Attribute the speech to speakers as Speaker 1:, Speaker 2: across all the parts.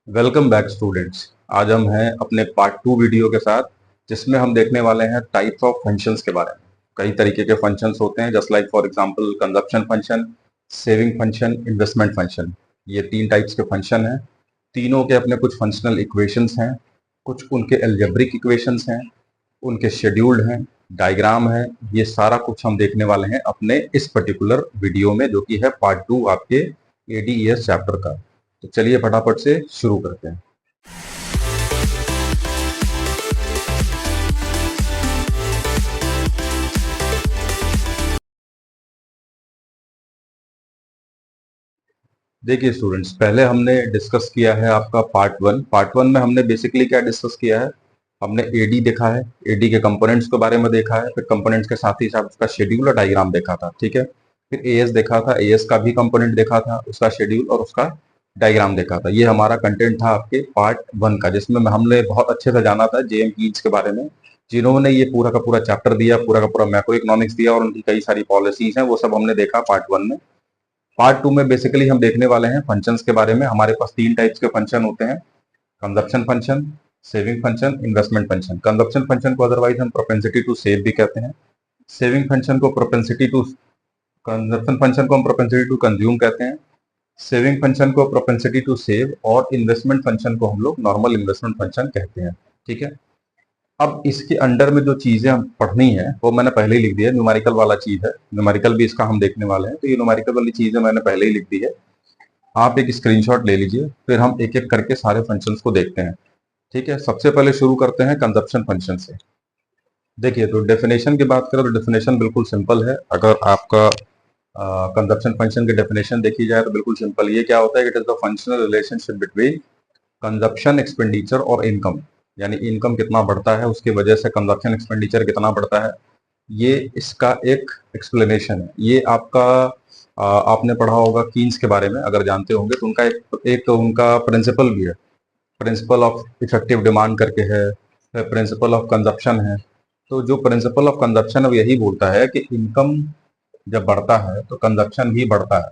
Speaker 1: Welcome back students. आज हम हैं अपने पार्ट टू वीडियो के साथ, जिसमें हम देखने वाले हैं टाइप्स ऑफ फंक्शंस के बारे में। कई तरीके के फंक्शंस होते हैं, just like for example consumption function, saving function, investment function. ये तीन टाइप्स के फंक्शन हैं। तीनों के अपने कुछ फंक्शनल इक्वेशंस हैं, कुछ उनके एल्जेब्रिक इक्वेशंस हैं, उनके शेड्यूल्ड हैं, डायग्राम है। ये सारा कुछ हम देखने वाले हैं अपने इस पर्टिकुलर वीडियो में, जो कि है पार्ट टू आपके एडीईएस चैप्टर का। तो चलिए फटाफट से शुरू करते हैं। देखिए स्टूडेंट्स, पहले हमने डिस्कस किया है आपका पार्ट वन में हमने बेसिकली क्या डिस्कस किया है। हमने एडी देखा है, एडी के कंपोनेंट्स के बारे में देखा है, फिर कंपोनेंट्स के साथ ही साथ उसका शेड्यूल और डायग्राम देखा था, ठीक है। फिर एएस देखा था, एएस का भी कंपोनेंट देखा था, उसका शेड्यूल और उसका डायग्राम देखा था। ये हमारा कंटेंट था आपके पार्ट वन का, जिसमें हमने बहुत अच्छे से जाना था जेएम कीन्स के बारे में, जिन्होंने ये पूरा का पूरा चैप्टर दिया, पूरा का पूरा मैक्रो इकोनॉमिक्स दिया और उनकी कई सारी पॉलिसीज हैं, वो सब हमने देखा पार्ट वन में। पार्ट टू में बेसिकली हम देखने वाले हैं फंक्शंस के बारे में। हमारे पास तीन टाइप्स के फंक्शन होते हैं: consumption function, saving function, investment function. Consumption function को अदरवाइज हम प्रोपेंसिटी टू सेव भी कहते हैं। सेविंग फंक्शन को प्रोपेंसिटी टू कंजप्शन फंक्शन को हम प्रोपेंसिटी टू कंज्यूम कहते हैं। सेविंग फंक्शन को प्रोपेंसिटी टू सेव और इन्वेस्टमेंट फंक्शन को हम लोग नॉर्मल इन्वेस्टमेंट फंक्शन कहते हैं, ठीक है। अब इसके अंडर में जो चीजें हम पढ़नी है वो मैंने पहले ही लिख दिया है। न्यूमेरिकल वाला चीज है, न्यूमेरिकल भी इसका हम देखने वाले हैं, तो ये न्यूमेरिकल वाली चीजें मैंने पहले ही लिख दी है। आप एक स्क्रीनशॉट ले लीजिए, फिर हम एक एक करके सारे फंक्शंस को देखते हैं, ठीक है। सबसे पहले शुरू करते हैं कंजप्शन फंक्शन से। देखिए, तो डेफिनेशन की बात करें तो डेफिनेशन बिल्कुल सिंपल है। अगर आपका कंजप्शन फंक्शन की डेफिनेशन देखी जाए तो बिल्कुल सिंपल। ये क्या होता है? It is the functional relationship between consumption expenditure और इनकम। यानी इनकम कितना बढ़ता है, उसकी वजह से कंजप्शन एक्सपेंडिचर कितना बढ़ता है, ये इसका एक एक्सप्लेनेशन है। ये आपका आपने पढ़ा होगा कीन्स के बारे में, अगर जानते होंगे तो उनका एक उनका प्रिंसिपल भी है। प्रिंसिपल ऑफ इफेक्टिव डिमांड करके है, प्रिंसिपल ऑफ कंजप्शन है। तो जो प्रिंसिपल ऑफ कंजप्शन है वो यही बोलता है कि इनकम जब बढ़ता है तो कंजप्शन भी बढ़ता है,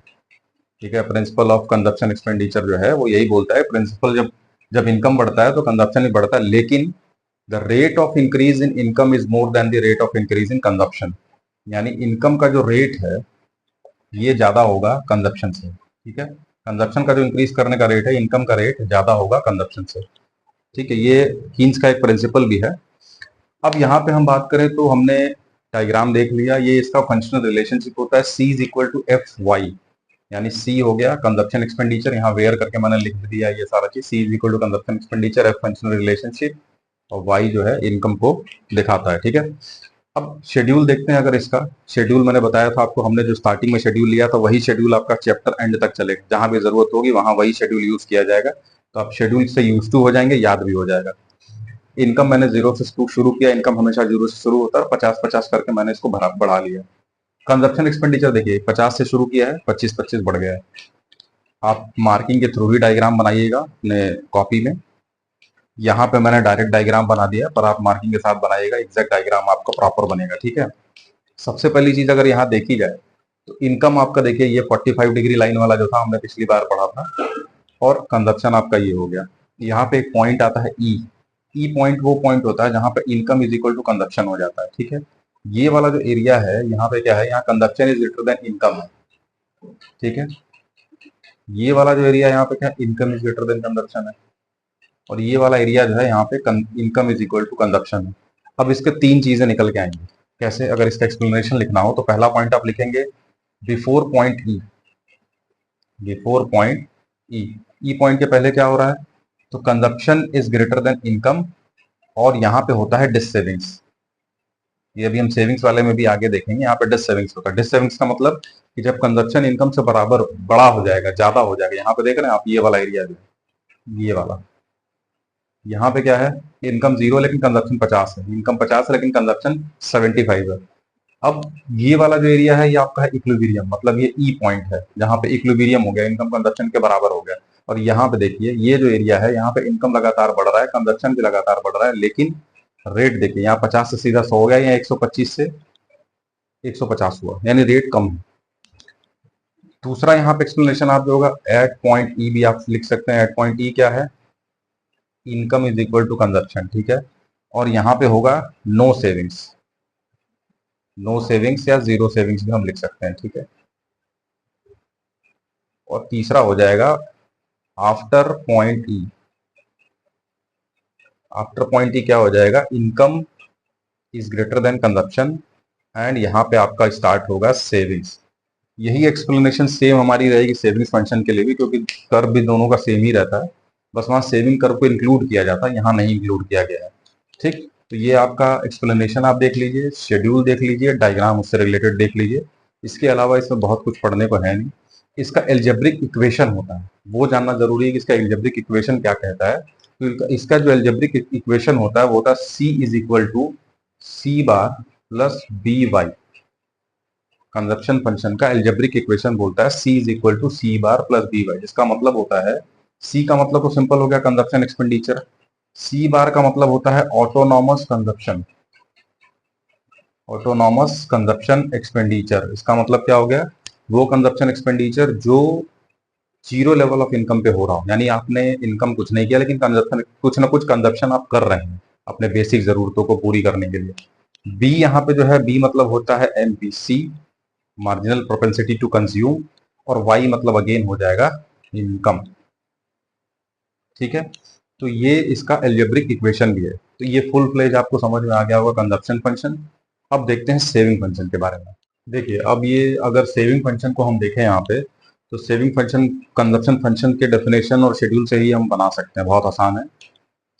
Speaker 1: ठीक है। प्रिंसिपल ऑफ कंजप्शन एक्सपेंडिचर जो है वो यही बोलता है, प्रिंसिपल जब जब इनकम बढ़ता है तो कंजप्शन भी बढ़ता है, लेकिन the rate of increase in income is more than the rate of increase in consumption. यानी इनकम का जो रेट है ये ज्यादा होगा कंजप्शन से, ठीक है। कंजप्शन का जो इंक्रीज करने का रेट है, इनकम का रेट ज्यादा होगा कंजप्शन से, ठीक है। ये कीन्स का एक प्रिंसिपल भी है। अब यहाँ पे हम बात करें तो हमने डायग्राम देख लिया। ये इसका फंक्शनल रिलेशनशिप होता है C is equal to F Y. यानी C हो गया कंजप्शन एक्सपेंडिचर, यहाँ वेयर करके मैंने लिख दिया ये सारा चीज। C is equal to consumption expenditure, F functional relationship, और वाई जो है इनकम को दिखाता है, ठीक है। अब शेड्यूल देखते हैं। अगर इसका शेड्यूल मैंने बताया था आपको, हमने जो स्टार्टिंग में शेड्यूल लिया था वही शेड्यूल आपका चैप्टर एंड तक चलेगा। जहां भी जरूरत होगी वहां वही शेड्यूल यूज किया जाएगा, तो आप शेड्यूल से यूज टू हो जाएंगे, याद भी हो जाएगा। इनकम मैंने जीरो से शुरू किया, इनकम हमेशा जीरो से शुरू होता है, 50-50 करके मैंने इसको बढ़ा लिया। कंजप्शन एक्सपेंडिचर देखिए, 50 से शुरू किया है, 25-25 बढ़ गया है। आप मार्किंग के थ्रू ही डायग्राम बनाइएगा अपने कॉपी में। यहाँ पे मैंने डायरेक्ट डायग्राम बना दिया, पर आप मार्किंग के साथ बनाइएगा, एग्जैक्ट डायग्राम आपका प्रॉपर बनेगा, ठीक है। सबसे पहली चीज अगर यहाँ देखी जाए तो इनकम आपका देखिए, ये 45 डिग्री लाइन वाला जो था हमने पिछली बार पढ़ा था, और कंजप्शन आपका ये हो गया। यहाँ पे एक पॉइंट आता है ई पॉइंट। वो पॉइंट होता है जहां पे income is equal to consumption हो जाता है, ठीक है। ये वाला जो एरिया है यहाँ पे क्या है, यहाँ consumption is greater than income है, ठीक है। ये वाला जो एरिया है यहाँ पे क्या, income is greater than consumption है, और ये वाला एरिया जो है यहाँ पे income is equal to consumption है। अब इसके तीन चीजें निकल के आएंगी। कैसे? अगर इसका एक्सप्लेनेशन लिखना हो तो पहला पॉइंट आप लिखेंगे बिफोर पॉइंट ई। बिफोर पॉइंट ई, ई पॉइंट के पहले क्या हो रहा है, तो consumption is greater than income, और यहाँ पे होता है डिस सेविंग्स। ये अभी हम सेविंग्स वाले में भी आगे देखेंगे। यहाँ पे डिस सेविंग्स होता है। डिस सेविंग्स का मतलब कि जब कंजप्शन इनकम से बराबर बड़ा हो जाएगा, ज्यादा हो जाएगा। यहाँ पे देख रहे हैं आप, ये वाला एरिया जो है, ये वाला, यहाँ पे क्या है, इनकम 0 लेकिन कंजप्शन 50 है, इनकम 50 है लेकिन कंजप्शन 75 है। अब ये वाला जो एरिया है ये आपका है इक्विलिब्रियम, मतलब ये ई पॉइंट है जहाँ पे इक्विलिब्रियम हो गया, इनकम कंजप्शन के बराबर हो गया। और यहाँ पे देखिए, ये जो एरिया है यहाँ पे इनकम लगातार बढ़ रहा है, कंजप्शन भी लगातार बढ़ रहा है, लेकिन रेट देखिए, यहाँ 50 से सीधा 100 हो गया, यहाँ 125 से 150 हुआ, यानी रेट कम है। दूसरा यहाँ पे एक्सप्लेनेशन आप जो होगा, एट पॉइंट ई भी आप लिख सकते हैं। एट पॉइंट ई क्या है, income is equal to consumption, ठीक है। और यहाँ पे होगा नो सेविंग्स, नो सेविंग्स या जीरो सेविंग्स भी हम लिख सकते हैं, ठीक है। और तीसरा हो जाएगा आफ्टर पॉइंट ई, आफ्टर पॉइंट ई क्या हो जाएगा, income is greater than consumption and यहाँ पे आपका स्टार्ट होगा सेविंग्स। यही एक्सप्लेनेशन सेम हमारी रहेगी सेविंग्स फंक्शन के लिए भी, क्योंकि कर्व भी दोनों का सेम ही रहता है, बस वहां सेविंग कर्व को इंक्लूड किया जाता है, यहाँ नहीं इंक्लूड किया गया है, ठीक। तो ये आपका एक्सप्लेनेशन आप देख लीजिए, शेड्यूल देख लीजिए, डायग्राम उससे रिलेटेड देख लीजिए। इसके अलावा इसमें बहुत कुछ पढ़ने को है नहीं। इसका एल्जेब्रिक इक्वेशन होता है, वो जानना जरूरी है कि इसका एल्जेब्रिक इक्वेशन क्या कहता है। तो इसका जो एल्जेब्रिक इक्वेशन होता है वो होता है C is equal to C bar plus B Y. Consumption function का एल्जेब्रिक इक्वेशन बोलता है C is equal to C bar plus B Y, जिसका मतलब होता है सी का मतलब तो सिंपल हो गया कंजप्शन एक्सपेंडिचर, सी बार का मतलब होता है autonomous consumption, autonomous consumption expenditure. इसका मतलब क्या हो गया, वो कंजप्शन एक्सपेंडिचर जो जीरो लेवल ऑफ इनकम पे हो रहा हो, यानी आपने इनकम कुछ नहीं किया लेकिन कंजप्शन कुछ ना कुछ कंजप्शन आप कर रहे हैं अपने बेसिक जरूरतों को पूरी करने के लिए। बी यहाँ पे जो है, बी मतलब होता है MPC, marginal propensity to consume, और वाई मतलब अगेन हो जाएगा इनकम, ठीक है। तो ये इसका एल्जेब्रिक इक्वेशन भी है। तो ये फुल फ्लेज आपको समझ में आ गया होगा कंजप्शन फंक्शन। अब देखते हैं सेविंग फंक्शन के बारे में। देखिए, अब ये अगर सेविंग फंक्शन को हम देखें यहाँ पे, तो सेविंग फंक्शन कंजप्शन फंक्शन के डेफिनेशन और शेड्यूल से ही हम बना सकते हैं, बहुत आसान है।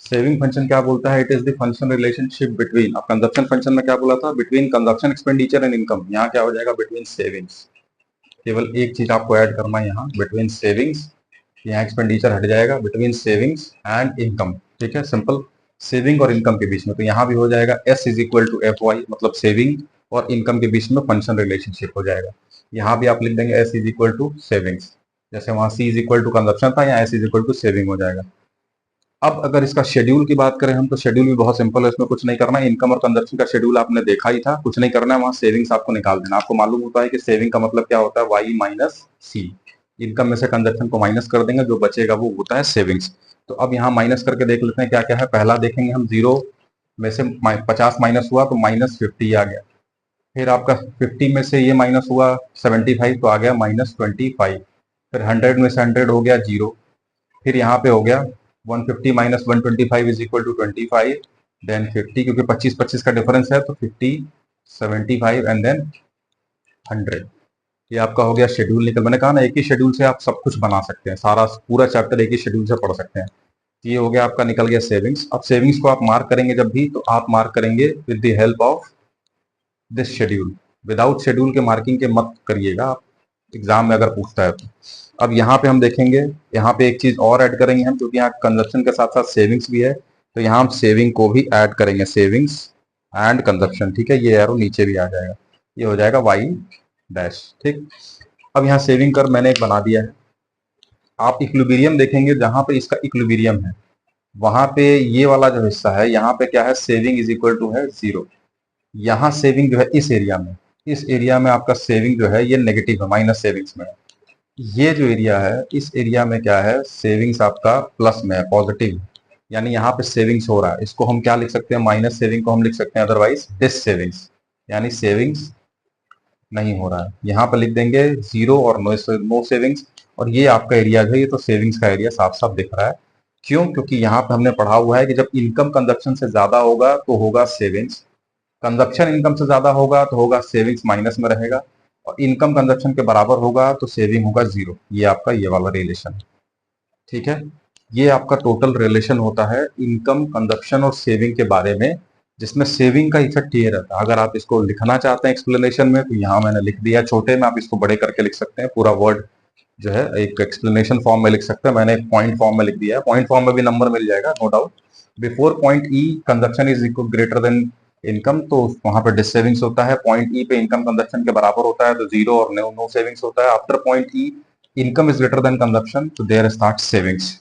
Speaker 1: सेविंग फंक्शन क्या बोलता है, it is the function relationship between, अब कंजप्शन फंक्शन में क्या बोला था, between consumption expenditure and income, यहाँ क्या हो जाएगा, बिटवीन सेविंग्स। केवल एक चीज आपको ऐड करना है यहाँ, बिटवीन सेविंग्स, यहाँ एक्सपेंडिचर हट जाएगा, बिटवीन सेविंग्स एंड इनकम, ठीक है, सिंपल। सेविंग और इनकम के बीच में, तो यहाँ भी हो जाएगा S is equal to F Y, मतलब सेविंग और इनकम के बीच में फंक्शन रिलेशनशिप हो जाएगा। यहाँ भी आप लिख देंगे S is equal to savings, जैसे वहां C is equal to consumption था, यहाँ S is equal to saving हो जाएगा। अब अगर इसका शेड्यूल की बात करें हम, तो शेड्यूल भी बहुत सिंपल है, इसमें कुछ नहीं करना है। इनकम और कंजप्शन का शेड्यूल आपने देखा ही था, कुछ नहीं करना है, वहां सेविंग्स आपको निकाल देना। आपको मालूम होता है कि सेविंग का मतलब क्या होता है, वाई माइनस सी। इनकम में से कंजप्शन को माइनस कर देंगे, जो बचेगा वो होता है सेविंग्स। तो अब यहाँ माइनस करके देख लेते हैं क्या क्या है। पहला देखेंगे हम, जीरो में से 50 माइनस हुआ तो -50 आ गया। फिर आपका 50 में से ये माइनस हुआ 75, तो आ गया -25। फिर 100 में से 100 हो गया जीरो। फिर यहाँ पे हो गया 150 minus 125 is equal to 25, then 50, क्योंकि 25 का डिफरेंस है, तो 50, 75 एंड देन 100। ये आपका हो गया शेड्यूल निकल। मैंने कहा ना, एक ही शेड्यूल से आप सब कुछ बना सकते हैं, सारा पूरा चैप्टर एक ही शेड्यूल से पढ़ सकते हैं। ये हो गया आपका, निकल गया सेविंग्स। अब सेविंग्स को आप मार्क करेंगे जब भी, तो आप मार्क करेंगे with the help of this schedule. Without schedule के मार्किंग के मत करिएगा आप, एग्जाम में अगर पूछता है तो। अब यहाँ पे हम देखेंगे, यहाँ पे एक चीज और ऐड करेंगे हम, क्योंकि यहाँ कंजप्शन के साथ साथ सेविंग्स भी है, तो यहाँ हम सेविंग को भी ऐड करेंगे, सेविंग्स एंड कंजप्शन, ठीक है। ये एरो नीचे भी आ जाएगा, ये हो जाएगा वाई डैश, ठीक। अब यहाँ सेविंग कर मैंने एक बना दिया है। आप इक्विलिब्रियम देखेंगे, जहां पे इसका इक्विलिब्रियम है वहां पे ये वाला जो हिस्सा है, यहाँ पे क्या है, सेविंग इज इक्वल टू है जीरो। यहाँ सेविंग जो है इस एरिया में, इस एरिया में आपका सेविंग जो है ये नेगेटिव है, माइनस सेविंग्स में है। ये जो एरिया है, इस एरिया में क्या है, सेविंग्स आपका प्लस में है, पॉजिटिव, यानी यहाँ पे सेविंग्स हो रहा है। इसको हम क्या लिख सकते हैं, माइनस सेविंग को हम लिख सकते हैं अदरवाइज डिस सेविंग्स, यानी सेविंग्स नहीं हो रहा है। यहाँ पर लिख देंगे जीरो और नो सेविंग्स। और ये आपका एरिया जो है, ये तो सेविंग्स का एरिया साफ साफ दिख रहा है। क्यों, क्योंकि यहाँ पे हमने पढ़ा हुआ है कि जब इनकम कंजप्शन से ज्यादा होगा तो होगा सेविंग्स, कंजप्शन इनकम से ज्यादा होगा तो होगा सेविंग्स माइनस में रहेगा, और इनकम कंजप्शन के बराबर होगा तो सेविंग होगा जीरो। ये आपका ये वाला रिलेशन, ठीक है। ये आपका टोटल रिलेशन होता है इनकम कंजप्शन और सेविंग के बारे में, जिसमें सेविंग का इफेक्ट ये रहता है। अगर आप इसको लिखना चाहते हैं एक्सप्लेनेशन में, तो यहाँ मैंने लिख दिया छोटे में, आप इसको बड़े करके लिख सकते हैं। पूरा वर्ड जो है एक एक्सप्लेनेशन फॉर्म में लिख सकते हैं, मैंने एक पॉइंट फॉर्म में लिख दिया है। पॉइंट फॉर्म में भी नंबर मिल जाएगा, no doubt. Before point E consumption is equal greater than income, तो वहां पे डिस सेविंग्स होता है। पॉइंट ई पे इनकम कंजप्शन के बराबर होता है, तो जीरो और नो सेविंग्स होता है। After point E income is greater than consumption, तो देयर स्टार्ट सेविंग्स।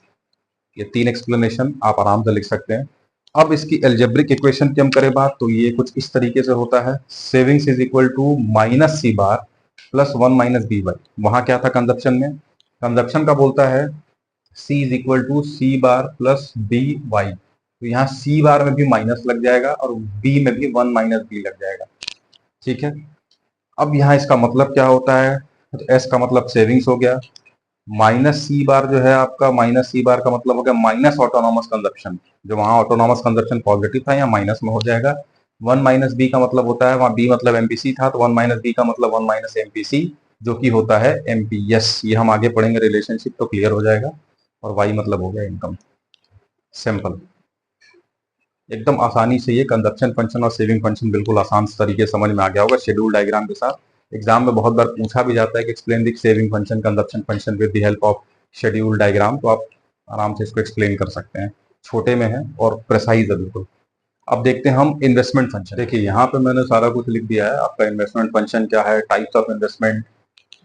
Speaker 1: ये तीन एक्सप्लेनेशन आप आराम से लिख सकते हैं। अब इसकी एल्जेब्रिक इक्वेशन की हम करें बात, तो ये कुछ इस तरीके से होता है, savings is equal to minus C bar plus 1 minus B Y. वहां क्या था कंजप्शन में, कंजप्शन का बोलता है C is equal to C bar plus B Y. तो यहाँ सी बार में भी माइनस लग जाएगा और बी में भी 1 माइनस बी लग जाएगा। ठीक है, अब यहाँ इसका मतलब क्या होता है, तो एस का मतलब सेविंग्स हो गया, माइनस सी बार जो है आपका, माइनस सी बार का मतलब हो गया माइनस ऑटोनॉमस कंजप्शन। जो वहां ऑटोनॉमस कंजप्शन पॉजिटिव था, यहाँ माइनस में हो जाएगा। 1 माइनस बी का मतलब होता है, वहां बी मतलब एमपीसी था, तो 1 माइनस बी का मतलब 1 माइनस एमपीसी, जो कि होता है एमपीएस। ये हम आगे पढ़ेंगे रिलेशनशिप तो क्लियर हो जाएगा। और वाई मतलब हो गया इनकम। सिंपल, एकदम आसानी से ये कंजप्शन फंक्शन और सेविंग फंक्शन बिल्कुल आसान तरीके से समझ में आ गया होगा शेड्यूल डायग्राम के साथ। एग्जाम में बहुत बार पूछा भी जाता है कि explain the saving function consumption function with the help of schedule diagram, तो आप आराम से इसको एक्सप्लेन कर सकते हैं। छोटे में है और प्रेसाइज है बिल्कुल। अब देखते हैं हम इन्वेस्टमेंट फंक्शन। देखिए यहाँ पे मैंने सारा कुछ लिख दिया है, आपका इन्वेस्टमेंट फंक्शन क्या है, types of investment,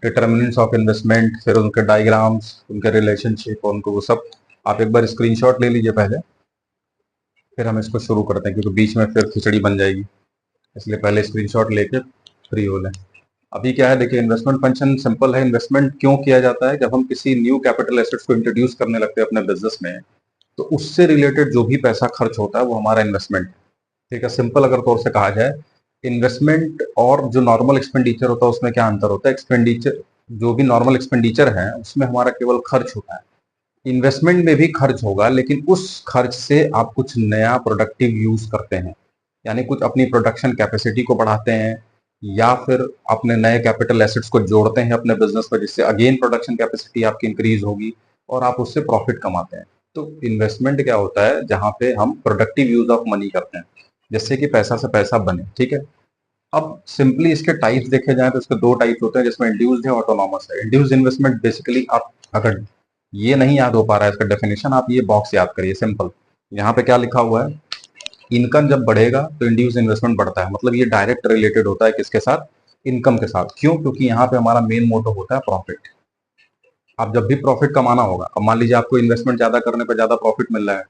Speaker 1: determinants of investment, फिर उनके डायग्राम्स, उनके रिलेशनशिप, उनको वो सब आप एक बार स्क्रीनशॉट ले लीजिए पहले, फिर हम इसको शुरू करते हैं, क्योंकि बीच में फिर खिचड़ी बन जाएगी। इसलिए पहले स्क्रीनशॉट लेके फ्री हो लें। अभी क्या है, देखिए इन्वेस्टमेंट फंक्शन सिंपल है। इन्वेस्टमेंट क्यों किया जाता है, जब हम किसी न्यू कैपिटल एसेट्स को इंट्रोड्यूस करने लगते हैं अपने बिजनेस में, तो उससे रिलेटेड जो भी पैसा खर्च होता है वो हमारा इन्वेस्टमेंट। ठीक है, सिंपल अगर तौर से कहा जाए, इन्वेस्टमेंट और जो नॉर्मल एक्सपेंडिचर होता है उसमें क्या अंतर होता है। एक्सपेंडिचर, जो भी नॉर्मल एक्सपेंडिचर है उसमें हमारा केवल खर्च होता है, इन्वेस्टमेंट में भी खर्च होगा, लेकिन उस खर्च से आप कुछ नया प्रोडक्टिव यूज करते हैं, यानी कुछ अपनी प्रोडक्शन कैपेसिटी को बढ़ाते हैं, या फिर अपने नए कैपिटल एसेट्स को जोड़ते हैं अपने बिजनेस में, जिससे अगेन प्रोडक्शन कैपेसिटी आपकी इंक्रीज होगी और आप उससे प्रॉफिट कमाते हैं। तो इन्वेस्टमेंट क्या होता है, जहां पे हम प्रोडक्टिव यूज ऑफ मनी करते हैं, जिससे कि पैसा से पैसा बने। ठीक है, अब सिंपली इसके टाइप्स देखे जाएं तो इसके दो टाइप्स होते हैं, जिसमें इंड्यूस्ड है, ऑटोनॉमस है। इंड्यूस्ड इन्वेस्टमेंट बेसिकली, आप अगर ये नहीं याद हो पा रहा है इसका डेफिनेशन, आप ये बॉक्स याद करिए सिंपल। यहाँ पे क्या लिखा हुआ है, इनकम जब बढ़ेगा तो इंड्यूस्ड इन्वेस्टमेंट बढ़ता है। मतलब ये डायरेक्ट रिलेटेड होता है किसके साथ, इनकम के साथ। क्यों, क्योंकि यहाँ पे हमारा मेन मोटो होता है प्रॉफिट। आप जब भी प्रॉफिट कमाना होगा, अब मान लीजिए आपको इन्वेस्टमेंट ज्यादा करने पर ज्यादा प्रॉफिट मिल रहा है,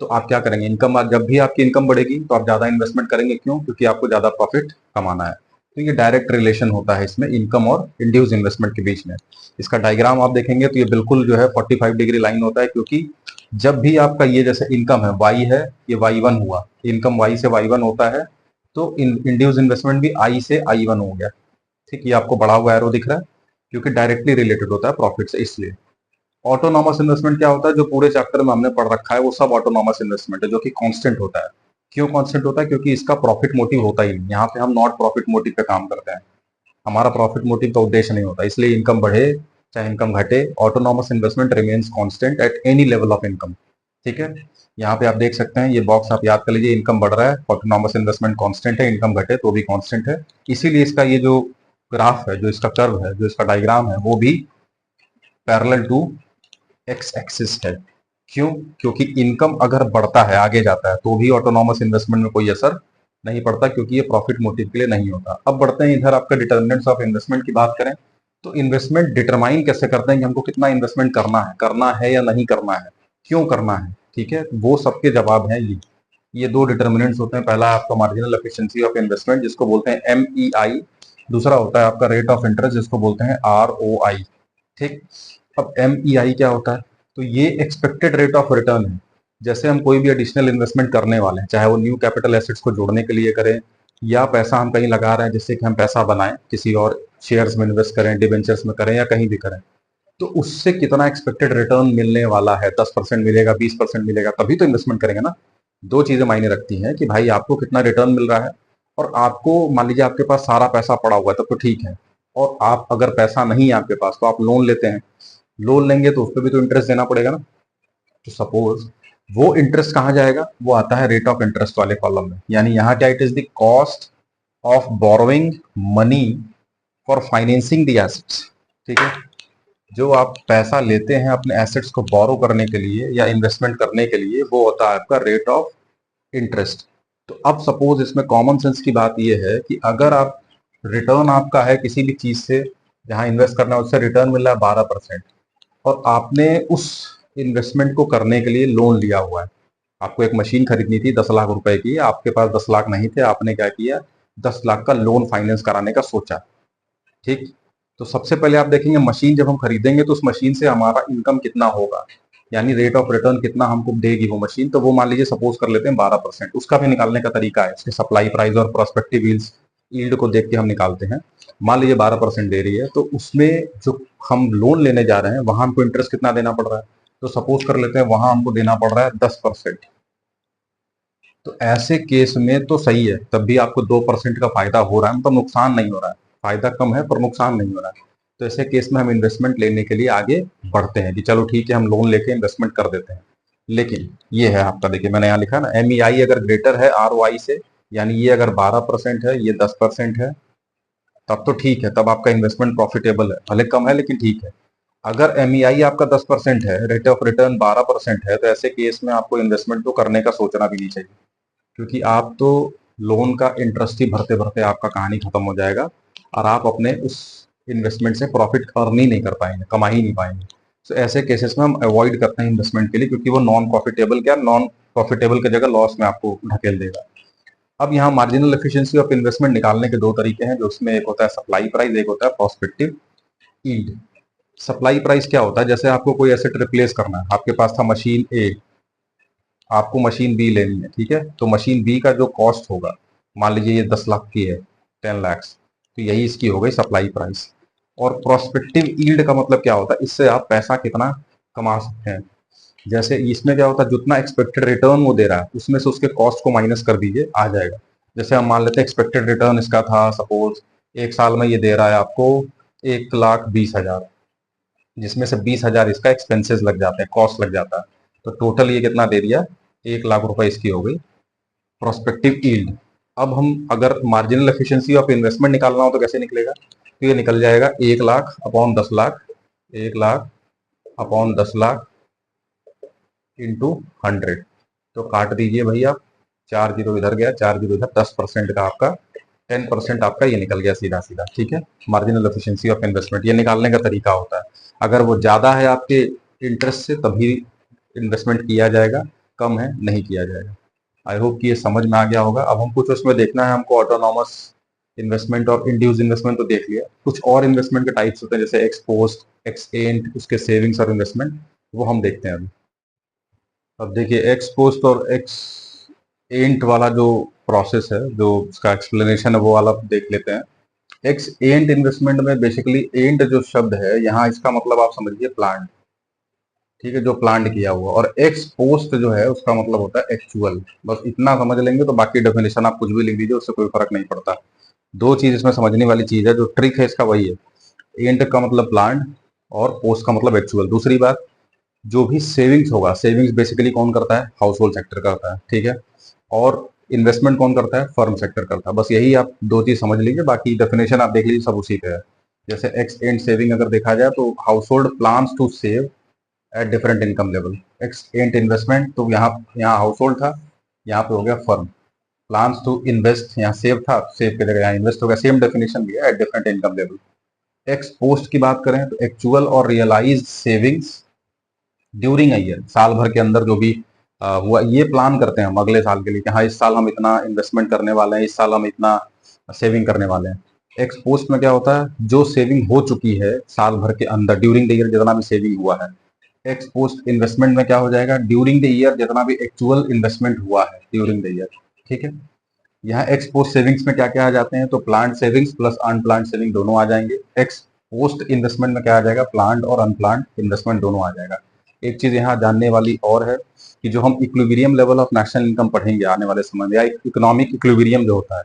Speaker 1: तो आप क्या करेंगे, इनकम, जब भी आपकी इनकम बढ़ेगी तो आप ज्यादा इन्वेस्टमेंट करेंगे। क्यों, क्योंकि आपको ज्यादा प्रॉफिट कमाना है। तो ये डायरेक्ट रिलेशन होता है इसमें इनकम और इंड्यूस इन्वेस्टमेंट के बीच में। इसका डायग्राम आप देखेंगे तो ये बिल्कुल जो है 45 डिग्री लाइन होता है, क्योंकि जब भी आपका ये जैसे इनकम है वाई है, ये वाई वन हुआ, इनकम वाई से वाई वन होता है, तो इंड्यूस इन्वेस्टमेंट भी आई से आई वन हो गया। ठीक, ये आपको बढ़ा हुआ एरो दिख रहा है, क्योंकि डायरेक्टली रिलेटेड होता है प्रॉफिट से, इसलिए। ऑटोनॉमस इन्वेस्टमेंट क्या होता है, जो पूरे चैप्टर में हमने पढ़ रखा है वो सब ऑटोनॉमस इन्वेस्टमेंट है, जो कि कांस्टेंट होता है। क्यों कांस्टेंट होता है, क्योंकि इसका प्रॉफिट मोटिव होता ही नहीं। यहाँ पे हम नॉट प्रॉफिट मोटिव पे काम करते हैं, हमारा प्रॉफिट मोटिव का उद्देश्य नहीं होता, इसलिए इनकम बढ़े चाहे इनकम घटे, autonomous investment remains constant at any level of income. ठीक है, यहाँ पे आप देख सकते हैं, ये बॉक्स आप याद कर लीजिए, इनकम बढ़ रहा है, ऑटोनॉमस इन्वेस्टमेंट कांस्टेंट है, इनकम घटे तो भी कांस्टेंट है। इसीलिए इसका ये जो ग्राफ है, जो इसका कर्व है, जो इसका डायग्राम है, वो भी पैरेलल टू एक्स एक्सिस है। क्यों, क्योंकि इनकम अगर बढ़ता है, आगे जाता है, तो भी ऑटोनॉमस इन्वेस्टमेंट में कोई असर नहीं पड़ता, क्योंकि ये प्रॉफिट मोटिव के लिए नहीं होता। अब बढ़ते हैं इधर, आपका डिटर्मिनेंट्स ऑफ इन्वेस्टमेंट की बात करें, तो इन्वेस्टमेंट डिटरमाइन कैसे करते हैं कि हमको कितना इन्वेस्टमेंट करना है या नहीं करना है, क्यों करना है। ठीक है, वो सबके जवाब हैं ये दो डिटर्मिनेंट्स होते हैं। पहला आपका मार्जिनल एफिशिएंसी ऑफ इन्वेस्टमेंट, जिसको बोलते हैं MEI। दूसरा होता है आपका रेट ऑफ इंटरेस्ट, जिसको बोलते हैं ROI। ठीक, अब MEI क्या होता है, तो ये एक्सपेक्टेड रेट ऑफ रिटर्न है। जैसे हम कोई भी एडिशनल इन्वेस्टमेंट करने वाले हैं, चाहे वो न्यू कैपिटल एसेट्स को जोड़ने के लिए करें, या पैसा हम कहीं लगा रहे हैं जिससे कि हम पैसा बनाएं, किसी और शेयर्स में इन्वेस्ट करें, डिबेंचर्स में करें, या कहीं भी करें, तो उससे कितना एक्सपेक्टेड रिटर्न मिलने वाला है, 10% मिलेगा, 20% मिलेगा, तभी तो इन्वेस्टमेंट करेंगे ना। दो चीजें मायने रखती हैं कि भाई आपको कितना रिटर्न मिल रहा है, और आपको मान लीजिए आपके पास सारा पैसा पड़ा हुआ है तब तो ठीक है, और आप अगर पैसा नहीं है आपके पास तो आप लोन लेते हैं, लोन लेंगे तो उस पर भी तो इंटरेस्ट देना पड़ेगा ना। तो सपोज वो इंटरेस्ट कहाँ जाएगा, वो आता है रेट ऑफ इंटरेस्ट वाले कॉलम में, यानी यहाँ क्या, it is the cost of borrowing money for financing the assets. ठीक है, जो आप पैसा लेते हैं अपने एसेट्स को बोरो करने के लिए या इन्वेस्टमेंट करने के लिए, वो होता है आपका रेट ऑफ इंटरेस्ट। तो अब सपोज इसमें कॉमन सेंस की बात यह है कि अगर आप, रिटर्न आपका है किसी भी चीज से जहां इन्वेस्ट करना है, उससे रिटर्न मिल रहा है 12%, और आपने उस इन्वेस्टमेंट को करने के लिए लोन लिया हुआ है। आपको एक मशीन खरीदनी थी 10 लाख रुपए की, आपके पास 10 लाख नहीं थे, आपने क्या किया, 10 लाख का लोन फाइनेंस कराने का सोचा। ठीक, तो सबसे पहले आप देखेंगे मशीन जब हम खरीदेंगे तो उस मशीन से हमारा इनकम कितना होगा। यानी रेट ऑफ रिटर्न कितना हमको देगी वो मशीन, तो वो मान लीजिए सपोज कर लेते हैं 12%। उसका भी निकालने का तरीका है, इसके सप्लाई प्राइस और प्रोस्पेक्टिव यील्ड को देख के हम निकालते हैं। मान लीजिए 12% दे रही है, तो उसमें जो हम लोन लेने जा रहे हैं वहां हमको इंटरेस्ट कितना देना पड़ रहा है, तो सपोज कर लेते हैं वहां हमको देना पड़ रहा है 10%। तो ऐसे केस में तो सही है, तब भी आपको 2% का फायदा हो रहा है, मतलब नुकसान नहीं हो रहा है। फायदा कम है पर नुकसान नहीं हो रहा है। तो ऐसे केस में हम इन्वेस्टमेंट लेने के लिए आगे बढ़ते हैं कि चलो ठीक है, हम लोन लेके इन्वेस्टमेंट कर देते हैं। लेकिन ये है आपका, देखिए मैंने यहाँ लिखा ना, MEI अगर ग्रेटर है ROI से, यानी ये अगर 12% है, ये 10% है, तब तो ठीक है, तब आपका इन्वेस्टमेंट प्रॉफिटेबल है, भले कम है लेकिन ठीक है। अगर MEI आपका 10% है, रेट ऑफ रिटर्न 12% है, तो ऐसे केस में आपको इन्वेस्टमेंट तो करने का सोचना भी नहीं चाहिए, क्योंकि आप तो लोन का इंटरेस्ट ही भरते भरते आपका कहानी खत्म हो जाएगा और आप अपने उस इन्वेस्टमेंट से प्रॉफिट अर्न ही नहीं कर पाएंगे, कमा ही नहीं पाएंगे। तो ऐसे केसेस में हम अवॉइड करते हैं इन्वेस्टमेंट के लिए, क्योंकि वो नॉन प्रॉफिटेबल की जगह लॉस में आपको ढकेल देगा। अब यहाँ मार्जिनल एफिशिएंसी ऑफ इन्वेस्टमेंट निकालने के दो तरीके हैं, जो उसमें एक होता है सप्लाई प्राइस, एक होता है प्रोस्पेक्टिव यील्ड। सप्लाई प्राइस क्या होता है, जैसे आपको कोई एसेट रिप्लेस करना है, आपके पास था मशीन ए, आपको मशीन बी लेनी है, ठीक है, तो मशीन बी का जो कॉस्ट होगा, मान लीजिए ये 10 लाख की है, 10 लाख, तो यही इसकी हो गई सप्लाई प्राइस। और प्रोस्पेक्टिव यील्ड का मतलब क्या होता है, इससे आप पैसा कितना कमा सकते हैं। जैसे इसमें क्या होता है, जितना एक्सपेक्टेड रिटर्न वो दे रहा है उसमें से उसके कॉस्ट को माइनस कर दीजिए, आ जाएगा। जैसे हम मान लेते हैं एक्सपेक्टेड रिटर्न इसका था सपोज, एक साल में ये दे रहा है आपको 1,20,000, जिसमें से 20,000 इसका एक्सपेंसेस लग जाते हैं, कॉस्ट लग जाता है, तो टोटल ये कितना दे दिया, 1 लाख रुपए इसकी हो गई प्रोस्पेक्टिव यील्ड। अब हम अगर मार्जिनल एफिशिएंसी ऑफ इन्वेस्टमेंट निकालना हो तो कैसे निकलेगा, तो ये निकल जाएगा 1 lakh upon 10 lakh, 1 lakh upon 10 lakh into 100। तो काट दीजिए भैया, 4 जीरो इधर गया, 4 जीरो इधर, 10% का आपका, 10% आपका ये निकल गया सीधा सीधा, ठीक है। मार्जिनल एफिशिएंसी ऑफ इन्वेस्टमेंट ये निकालने का तरीका होता है। अगर वो ज्यादा है आपके इंटरेस्ट से तभी इन्वेस्टमेंट किया जाएगा, कम है नहीं किया जाएगा। आई होप कि ये समझ में आ गया होगा। अब हम कुछ उसमें देखना है हमको, ऑटोनॉमस इन्वेस्टमेंट और इंड्यूस इन्वेस्टमेंट तो देख लिया, कुछ और इन्वेस्टमेंट के टाइप्स होते हैं, जैसे एक्स पोस्ट, एक्स एंड, उसके सेविंग्स और इन्वेस्टमेंट, वो हम देखते हैं अभी। अब देखिए एक्स पोस्ट और एक्स एंट वाला जो प्रोसेस है, जो उसका एक्सप्लेनेशन है, वो वाला देख लेते हैं। एक्स एंट इन्वेस्टमेंट में बेसिकली एंड जो शब्द है यहाँ, इसका मतलब आप समझिए प्लांट, ठीक है, जो प्लांट किया हुआ। और एक्स पोस्ट जो है उसका मतलब होता है एक्चुअल। बस इतना समझ लेंगे तो बाकी डेफिनेशन आप कुछ भी लिख दीजिए, उससे कोई फर्क नहीं पड़ता। दो चीज इसमें समझने वाली चीज है, जो ट्रिक है इसका वही है, एंड का मतलब प्लांट और पोस्ट का मतलब एक्चुअल। दूसरी बात, जो भी सेविंग्स होगा, सेविंग्स बेसिकली कौन करता है, हाउस होल्ड सेक्टर करता है, ठीक है। और इन्वेस्टमेंट कौन करता है, फर्म सेक्टर करता है। बस यही आप दो चीज समझ लीजिए, बाकी डेफिनेशन आप देख लीजिए, सब उसी पे है। जैसे एक्स एंड सेविंग अगर देखा जाए तो household plans to save at different income level. Ex ante investment, तो यहाँ यहाँ हाउस होल्ड था, यहाँ पे हो गया फर्म। प्लान्स टू इन्वेस्ट, यहाँ सेव था, सेव की जगह यहाँ इन्वेस्ट हो गया, सेम डेफिनेशन दिया, at different income level. Ex post की बात करें तो एक्चुअल और realise savings during a year, साल भर के अंदर जो भी हुआ, ये प्लान करते हैं हम अगले साल के लिए कि हाँ इस साल हम इतना इन्वेस्टमेंट करने वाले हैं, इस साल हम इतना सेविंग करने वाले हैं। एक्स पोस्ट में क्या होता है, जो सेविंग हो चुकी है साल भर के अंदर, ड्यूरिंग द ईयर जितना भी सेविंग हुआ है। एक्स पोस्ट इन्वेस्टमेंट में क्या हो जाएगा, ड्यूरिंग द ईयर जितना भी एक्चुअल इन्वेस्टमेंट हुआ है ड्यूरिंग द ईयर, ठीक है। यहाँ एक्स पोस्ट सेविंग्स में क्या क्या आ जाते हैं, तो plant savings plus unplanned saving दोनों आ जाएंगे। एक्स पोस्ट इन्वेस्टमेंट में क्या आ जाएगा, प्लांट और अनप्लांट इन्वेस्टमेंट दोनों आ जाएगा। एक चीज यहाँ जानने वाली और है कि जो हम equilibrium level of national income पढ़ेंगे आने वाले समय में, या इकोनॉमिक इक्विलिब्रियम जो होता है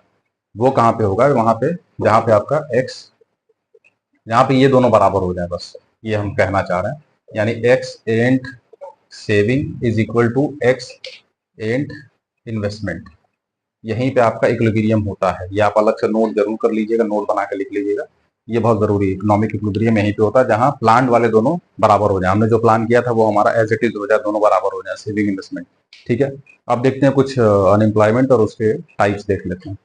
Speaker 1: वो कहाँ पे होगा, वहां पे जहाँ पे आपका एक्स, जहाँ पे ये दोनों बराबर हो जाए, बस ये हम कहना चाह रहे हैं। यानी ex ante saving is equal to ex ante investment, यहीं पे आपका इक्विलिब्रियम होता है। ये आप अलग से नोट जरूर कर लीजिएगा, नोट बना के लिख लीजिएगा, ये बहुत जरूरी है। इकोनॉमिक इक्विलिब्रियम यहीं पे होता है जहां प्लान वाले दोनों बराबर हो जाए। हमने जो प्लान किया था वो हमारा एज इट इज हो जाए, दोनों बराबर हो जाए, सेविंग इन्वेस्टमेंट, ठीक है। अब देखते हैं कुछ अनएम्प्लॉयमेंट और उसके टाइप्स देख लेते हैं।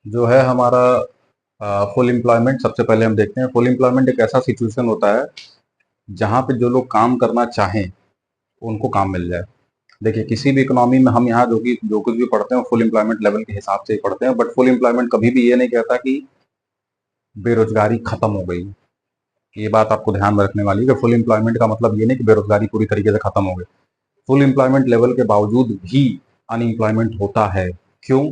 Speaker 1: जो है हमारा फुल एम्प्लॉयमेंट, सबसे पहले हम देखते हैं। फुल एम्प्लॉयमेंट एक ऐसा सिचुएशन होता है जहां पे जो लोग काम करना चाहें उनको काम मिल जाए। देखिए किसी भी इकोनॉमी में हम यहाँ जो कुछ भी पढ़ते हैं फुल एम्प्लॉयमेंट लेवल के हिसाब से ही पढ़ते हैं, बट फुल एम्प्लॉयमेंट कभी भी ये नहीं कहता कि बेरोजगारी खत्म हो गई। ये बात आपको ध्यान में रखने वाली है कि फुल एम्प्लॉयमेंट का मतलब ये नहीं कि बेरोजगारी पूरी तरीके से खत्म हो गई। फुल एम्प्लॉयमेंट लेवल के बावजूद भी अनएम्प्लॉयमेंट होता है। क्यों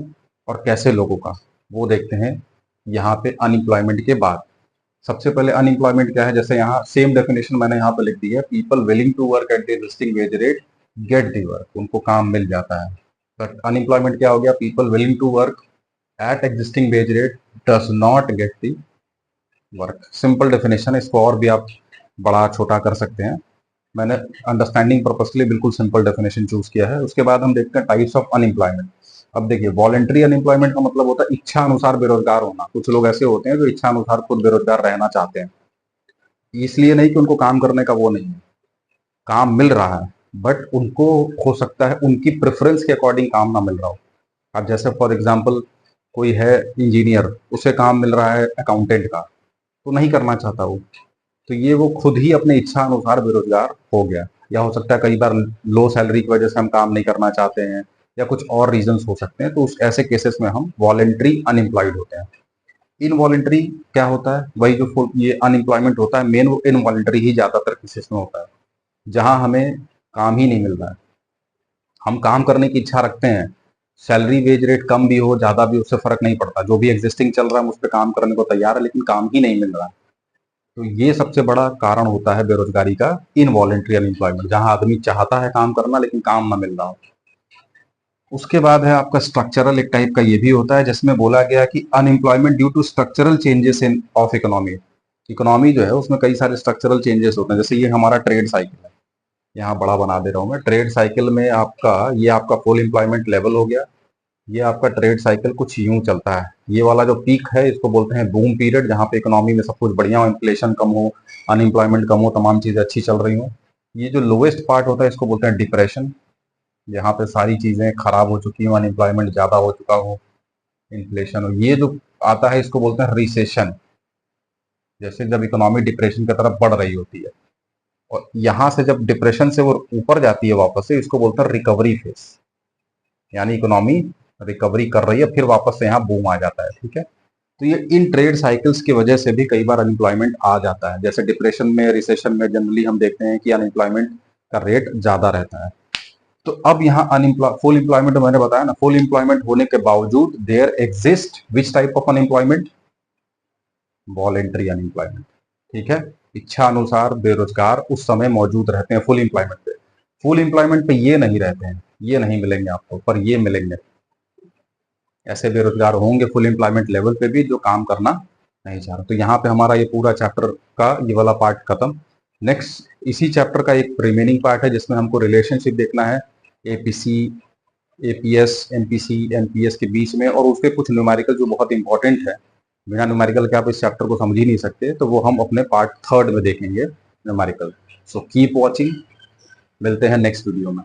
Speaker 1: और कैसे लोगों का, वो देखते हैं यहाँ पे अनएम्प्लॉयमेंट के बाद। सबसे पहले अनएम्प्लॉयमेंट क्या है, जैसे यहाँ सेम डेफिनेशन मैंने यहाँ पे लिख दी है, people willing to work at the existing wage rate get the work, उनको काम मिल जाता है। बट अनएम्प्लॉयमेंट क्या हो गया, people willing to work at existing wage rate does not get the work. Simple definition है, इसको और भी आप बड़ा छोटा कर सकते हैं। मैंने अंडरस्टैंडिंग पर्पस के लिए बिल्कुल सिंपल डेफिनेशन चूज किया है। उसके बाद हम देखते हैं टाइप्स ऑफ अनएम्प्लॉयमेंट। अब देखिए, वॉलंटरी अनएम्प्लॉयमेंट का मतलब होता है इच्छा अनुसार बेरोजगार होना। कुछ लोग ऐसे होते हैं जो इच्छा अनुसार खुद बेरोजगार रहना चाहते हैं, इसलिए नहीं कि उनको काम करने का वो नहीं है, काम मिल रहा है, बट उनको हो सकता है उनकी प्रेफरेंस के अकॉर्डिंग काम ना मिल रहा हो। अब जैसे फॉर एग्जाम्पल कोई है इंजीनियर, उसे काम मिल रहा है अकाउंटेंट का, तो नहीं करना चाहता वो, तो ये वो खुद ही अपने इच्छा अनुसार बेरोजगार हो गया। या हो सकता है कई बार लो सैलरी की वजह से हम काम नहीं करना चाहते हैं, या कुछ और रीजंस हो सकते हैं, तो उस ऐसे केसेस में हम वॉलेंट्री अनएम्प्लॉयड होते हैं। इनवॉलेंट्री क्या होता है, वही जो ये अनएम्प्लॉयमेंट होता है मेन, वो इनवॉलेंट्री ही ज्यादातर केसेस में होता है, जहां हमें काम ही नहीं मिल रहा है। हम काम करने की इच्छा रखते हैं, सैलरी वेज रेट कम भी हो ज्यादा भी उससे फर्क नहीं पड़ता, जो भी एग्जिस्टिंग चल रहा है हम उस पर काम करने को तैयार है, लेकिन काम ही नहीं मिल रहा है। तो ये सबसे बड़ा कारण होता है बेरोजगारी का, इनवॉलेंट्री अनएम्प्लॉयमेंट, जहां आदमी चाहता है काम करना लेकिन काम ना मिल रहा हो। उसके बाद है आपका स्ट्रक्चरल, एक टाइप का ये भी होता है, जिसमें बोला गया कि unemployment due to structural changes in of economy. Economy जो है उसमें कई सारे स्ट्रक्चरल चेंजेस होते हैं। जैसे ये हमारा ट्रेड साइकिल है, यहाँ बड़ा बना दे रहा हूँ मैं। ट्रेड साइकिल में आपका ये आपका फुल एम्प्लॉयमेंट लेवल हो गया। ये आपका ट्रेड साइकिल कुछ यूं चलता है। ये वाला जो पीक है इसको बोलते हैं बूम पीरियड, जहाँ पे इकोनॉमी में सब कुछ बढ़िया हो, इन्फ्लेशन कम हो, अनएम्प्लॉयमेंट कम हो, तमाम चीजें अच्छी चल रही हो। ये जो लोवेस्ट पार्ट होता है इसको बोलते हैं डिप्रेशन, यहाँ पे सारी चीजें खराब हो चुकी हो, अनएम्प्लॉयमेंट ज्यादा हो चुका हो, इन्फ्लेशन हो। ये जो आता है इसको बोलते हैं रिसेशन, जैसे जब इकोनॉमी डिप्रेशन की तरफ बढ़ रही होती है। और यहाँ से जब डिप्रेशन से वो ऊपर जाती है वापस से, इसको बोलते हैं रिकवरी फेज, यानी इकोनॉमी रिकवरी कर रही है फिर वापस से यहाँ बूम आ जाता है। ठीक है, तो ये इन ट्रेड साइकिल्स की वजह से भी कई बार अनएम्प्लॉयमेंट आ जाता है। जैसे डिप्रेशन में, रिसेशन में जनरली हम देखते हैं कि अनएम्प्लॉयमेंट का रेट ज्यादा रहता है। तो अब यहाँ फुल एम्प्लॉयमेंट मैंने बताया ना, फुल एम्प्लॉयमेंट होने के बावजूद there exist which type of unemployment, voluntary unemployment. ठीक है, इच्छा अनुसार बेरोजगार उस समय मौजूद रहते हैं फुल एम्प्लॉयमेंट पे। फुल एम्प्लॉयमेंट पे ये नहीं रहते हैं, ये नहीं मिलेंगे आपको, पर ये मिलेंगे। ऐसे बेरोजगार होंगे फुल एम्प्लॉयमेंट लेवल पे भी जो काम करना नहीं चाह रहा। तो यहाँ पे हमारा ये पूरा चैप्टर का ये वाला पार्ट खत्म। नेक्स्ट इसी चैप्टर का एक रिमेनिंग पार्ट है जिसमें हमको रिलेशनशिप देखना है एपीसी, एपीएस, एमपीसी, एनपीएस के बीच में, और उसके कुछ न्यूमेरिकल जो बहुत इंपॉर्टेंट है। बिना न्यूमेरिकल के आप इस चैप्टर को समझ ही नहीं सकते, तो वो हम अपने पार्ट थर्ड में देखेंगे न्यूमेरिकल। सो कीप वॉचिंग, मिलते हैं नेक्स्ट वीडियो में।